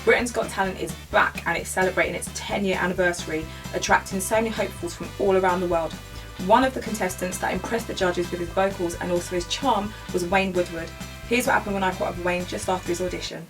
Britain's Got Talent is back and it's celebrating its 10-year anniversary, attracting so many hopefuls from all around the world. One of the contestants that impressed the judges with his vocals and also his charm was Wayne Woodward. Here's what happened when I caught up with Wayne just after his audition.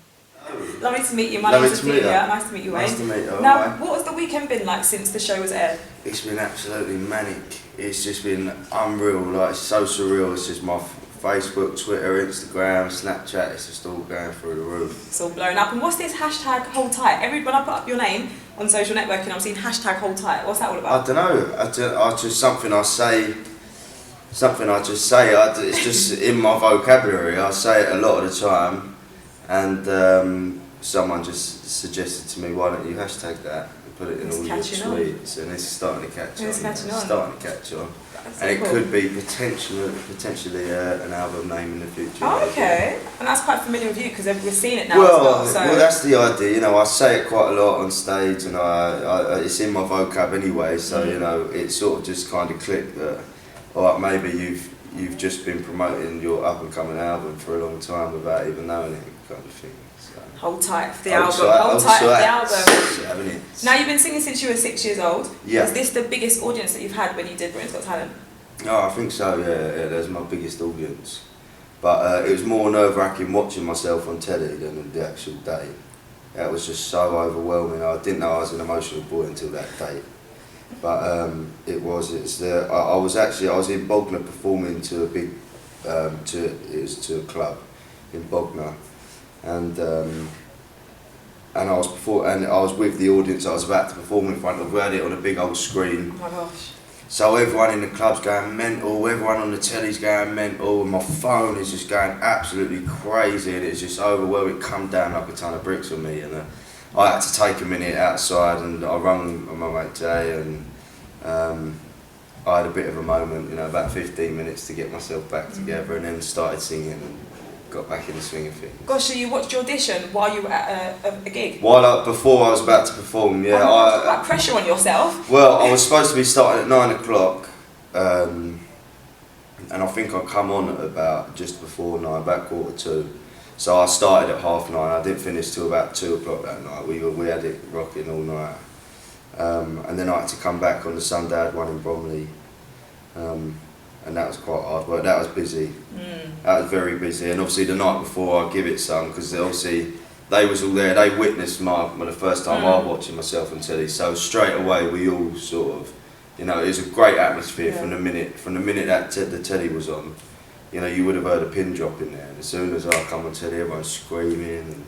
Lovely to meet you. My name's Ophelia. Nice to meet you, Wayne. Nice to meet you. Now, what has the weekend been like since the show was aired? It's been absolutely manic. It's just been unreal. Like, it's so surreal. It's just my Facebook, Twitter, Instagram, Snapchat. It's just all going through the roof. It's all blown up. And what's this hashtag hold tight? When I put up your name on social networking, I'm seeing hashtag hold tight. What's that all about? I don't know. I just something I say. Something I just say. It's just in my vocabulary. I say it a lot of the time. And someone just suggested to me, why don't you hashtag that and put it in all your tweets, and it's starting to catch on. It's starting to catch on. And it could be potentially an album name in the future. Oh, okay. And that's quite familiar with you because we're seeing it now well, as well. So. Well, that's the idea. You know, I say it quite a lot on stage, and it's in my vocab anyway. So you know, it sort of just kind of clicked that. All right, maybe you've just been promoting your up and coming album for a long time without even knowing it, kind of thing. So. Hold tight for the album. Hold tight for the album. Yeah, now, you've been singing since you were 6 years old. Yeah. Is this the biggest audience that you've had when you did Britain's Got Talent? Oh, I think so. Yeah, that's my biggest audience. But it was more nerve-wracking watching myself on telly than the actual day. That was just so overwhelming. I didn't know I was an emotional boy until that day. But it was. I was in Bognor performing to a big, to a club in Bognor, and I was with the audience I was about to perform in front of. We had it on a big old screen. Oh my gosh. So everyone in the club's going mental, everyone on the telly's going mental, and my phone is just going absolutely crazy, and it's just overwhelming. It come down like a ton of bricks on me, and I had to take a minute outside, and I rang my mate Jay, and I had a bit of a moment, you know, about 15 minutes to get myself back together, and then started singing and got back in the swing of things. Gosh, so you watched your audition while you were at a gig? Before I was about to perform, yeah. Quite pressure on yourself. Well, I was supposed to be starting at 9 o'clock, and I think I come on at about just before 9, about 1:45. So I started at 9:30. I didn't finish till about 2 o'clock that night. We had it rocking all night, and then I had to come back on the Sunday. I had one in Bromley, and that was quite hard work. That was busy. That was very busy. And obviously the night before I give it some, because obviously they was all there. They witnessed the first time I was watching myself on telly. So straight away we all sort of, you know, it was a great atmosphere from the minute that the telly was on. You know, you would have heard a pin drop in there. And as soon as I come on telly, everyone's screaming, and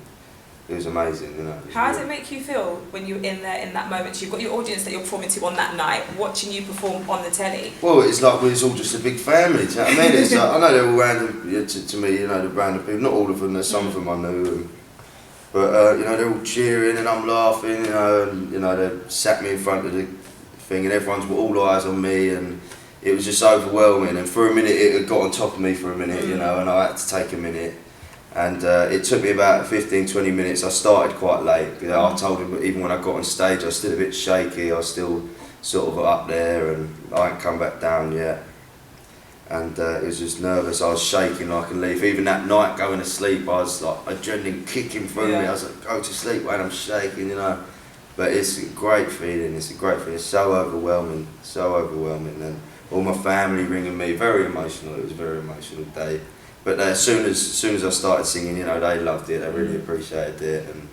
it was amazing, you know. How does it make you feel when you're in there in that moment? You've got your audience that you're performing to on that night, watching you perform on the telly. Well, it's like it's all just a big family. Do you know what I mean? It's like, I know they're all random to me, you know, the random people. Not all of them. There's some of them I knew, but you know, they're all cheering and I'm laughing, you know, and you know they sat me in front of the thing, and everyone's got all eyes on me, and it was just overwhelming. And for a minute, it had got on top of me for a minute, you know, and I had to take a minute. And it took me about 15-20 minutes. I started quite late. You know, I told him, even when I got on stage, I was still a bit shaky. I was still sort of up there, and I hadn't come back down yet. And it was just nervous. I was shaking like a leaf. Even that night, going to sleep, I was like adrenaline kicking through me. I was like, go to sleep when I'm shaking, you know. But it's a great feeling. It's a great feeling. It's so overwhelming, And all my family ringing me, very emotional. It was a very emotional day. But as soon as I started singing, you know, they loved it. They really appreciated it, and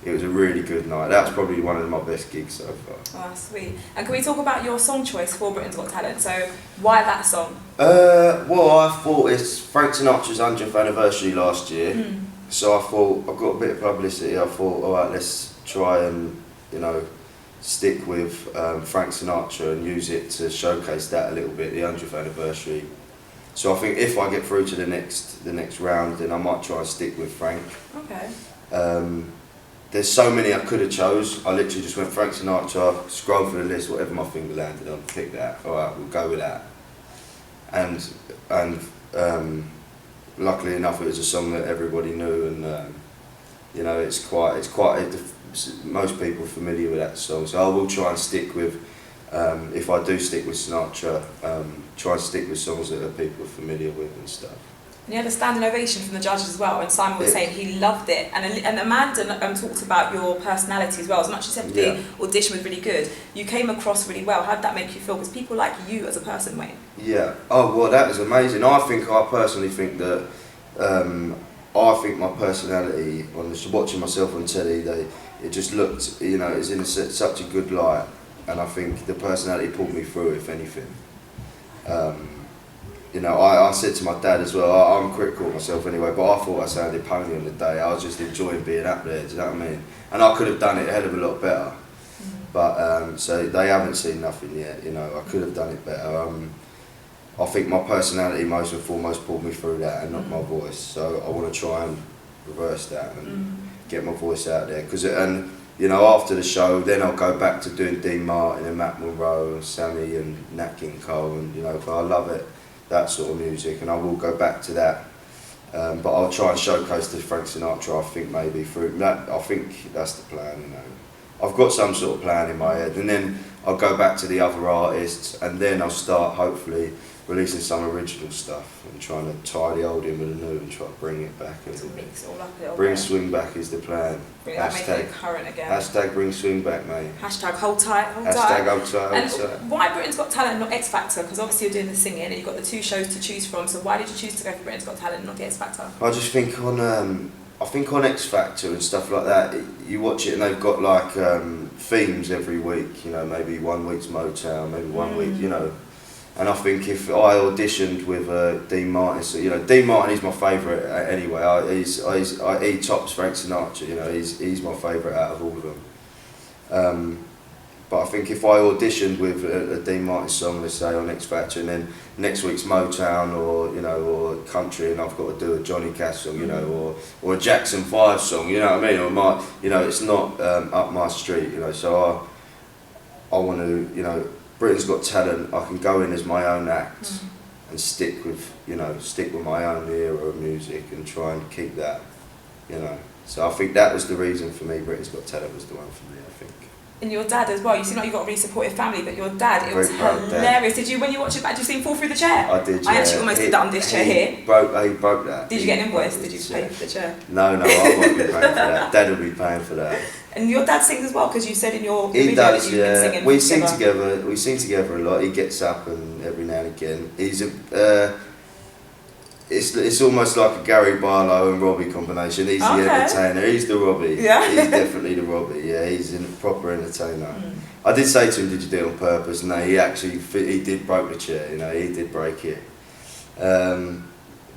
it was a really good night. That was probably one of my best gigs so far. Oh, sweet. And can we talk about your song choice for Britain's Got Talent? So, why that song? Well, I thought it's Frank Sinatra's 100th anniversary last year, so I thought I've got a bit of publicity. I thought, all right, let's try and, you know, stick with Frank Sinatra and use it to showcase that a little bit, the 100th anniversary. So I think if I get through to the next round, then I might try and stick with Frank. Okay. There's so many I could have chose. I literally just went Frank Sinatra, scrolled through the list, whatever my finger landed on, pick that. All right, we'll go with that. And luckily enough, it was a song that everybody knew, and you know, most people are familiar with that song. So I will try and stick with. If I do stick with Sinatra, try and stick with songs that people are familiar with and stuff. And you had a standing ovation from the judges as well, and Simon was saying he loved it. And Amanda talked about your personality as well. As much as you said the audition was really good, you came across really well. How did that make you feel? Because people like you as a person, Wayne. Yeah. Oh, well, that was amazing. I personally think that, I think my personality, on watching myself on telly, it just looked, you know, it's in such a good light. And I think the personality pulled me through, if anything. You know, I said to my dad as well, I'm critical of myself anyway, but I thought I sounded pony on the day. I was just enjoying being up there, do you know what I mean? And I could have done it a hell of a lot better. But, so they haven't seen nothing yet, you know, I could have done it better. I think my personality most and foremost pulled me through that, and not my voice. So I want to try and reverse that and get my voice out there. And you know, after the show, then I'll go back to doing Dean Martin and Matt Monro and Sammy and Nat King Cole, and you know, but I love it, that sort of music, and I will go back to that. But I'll try and showcase the Frank Sinatra, I think, maybe through that. I think that's the plan, you know. I've got some sort of plan in my head, and then I'll go back to the other artists, and then I'll start hopefully releasing some original stuff and trying to tie the old in with the new and try to bring it back. And mix it all up a little bring bit. swing back is the plan. Really, make it current again. Hashtag bring swing back, mate. Hashtag hold tight, hold tight. Hashtag hold tight, hold and tight. Why Britain's Got Talent, not X Factor? Because obviously you're doing the singing and you've got the two shows to choose from. So why did you choose to go for Britain's Got Talent, not the X Factor? I just think on X Factor and stuff like that, you watch it and they've got like themes every week. You know, maybe 1 week's Motown, maybe 1 week. You know. And I think if I auditioned with Dean Martin, so, you know, Dean Martin is my favourite anyway. He tops Frank Sinatra. You know, he's my favourite out of all of them. But I think if I auditioned with a Dean Martin song, let's say on X Factor, and then next week's Motown or country, and I've got to do a Johnny Cash song, you know, or a Jackson 5 song, you know what I mean? Or it's not up my street, you know. So I want to, you know. Britain's Got Talent, I can go in as my own act and stick with my own era of music and try and keep that, you know. So I think that was the reason for me. Britain's Got Talent was the one for me, I think. And your dad as well. You seem like you've got a really supportive family, but your dad, it was hilarious. Did you, when you watch it back, did you see him fall through the chair? I did. Yeah. I actually almost did that on this chair here. He broke that. Did you get an invoice? Did you pay for the chair? No, I won't be paying for that. Dad will be paying for that. And your dad sings as well, because you said in your video that you've been singing. We sing together. We sing together a lot. He gets up and every now and again. He's it's almost like a Gary Barlow and Robbie combination. He's the entertainer. He's the Robbie. Yeah. He's definitely the Robbie. Yeah, he's a proper entertainer. I did say to him, "Did you do it on purpose?" No, he did break the chair. You know, he did break it.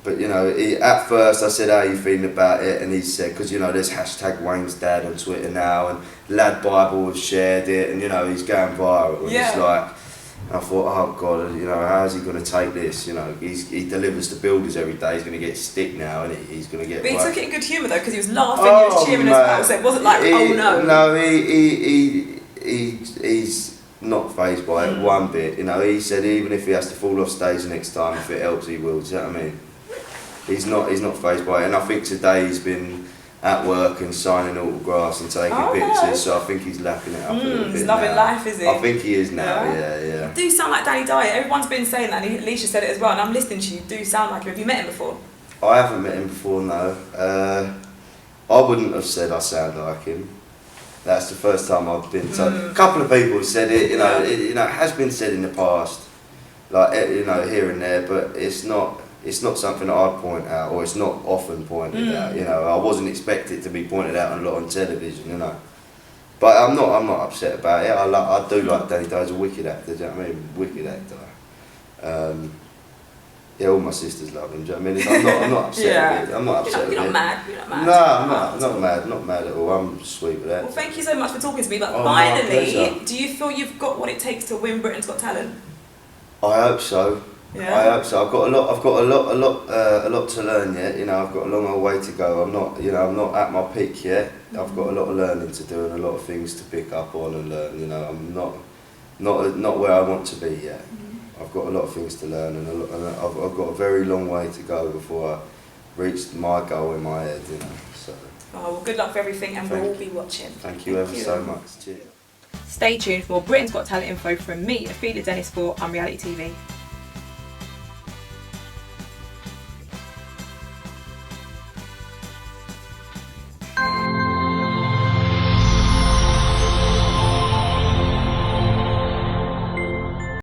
But you know, at first I said, "How are you feeling about it?" And he said, "Because you know, there's hashtag Wayne's Dad on Twitter now, and Lad Bible have shared it, and you know, he's going viral." And it's like, I thought, oh God, you know, how's he going to take this? You know, he delivers to builders every day. He's going to get stick now, and he's going to get. But he took it in good humour though, because he was laughing, he was cheering as well. So it wasn't like, oh no. No, he's not fazed by it one bit. You know, he said even if he has to fall off stage next time, if it helps, he will. Do you know what I mean? He's not fazed by it, and I think today he's been at work and signing autographs and taking pictures, so I think he's lapping it up a little bit. He's loving life, is he? I think he is now, yeah. You do sound like Danny Dyer. Everyone's been saying that, and Alicia said it as well, and I'm listening to you. You do sound like him. Have you met him before? I haven't met him before, no. I wouldn't have said I sound like him. That's the first time I've been told. A couple of people have said it, you know, it has been said in the past, like, you know, here and there, but it's not something that I'd point out, or it's not often pointed out. You know, I wasn't expected to be pointed out a lot on television. You know, but I'm not upset about it. I do like Danny Dye's a wicked actor. Do you know what I mean? Wicked actor. Yeah, all my sisters love him. Do you know what I mean? I'm not upset with it. I'm not upset with it. You're not mad. You're not mad. No, I'm not mad. Not mad at all. I'm sweet with that. Well, thank you so much for talking to me. But finally, do you feel you've got what it takes to win Britain's Got Talent? I hope so. Yeah. I hope so. I've got a lot to learn yet. You know, I've got a long old way to go. I'm not at my peak yet. I've got a lot of learning to do and a lot of things to pick up on and learn. You know, I'm not where I want to be yet. I've got a lot of things to learn, and I've got a very long way to go before I reach my goal in my head. You know, so. Oh well, good luck for everything, and we'll all be watching. Thank you ever so much. Cheers. Stay tuned for more Britain's Got Talent info from me, Ophelia Dennis for Unreality TV.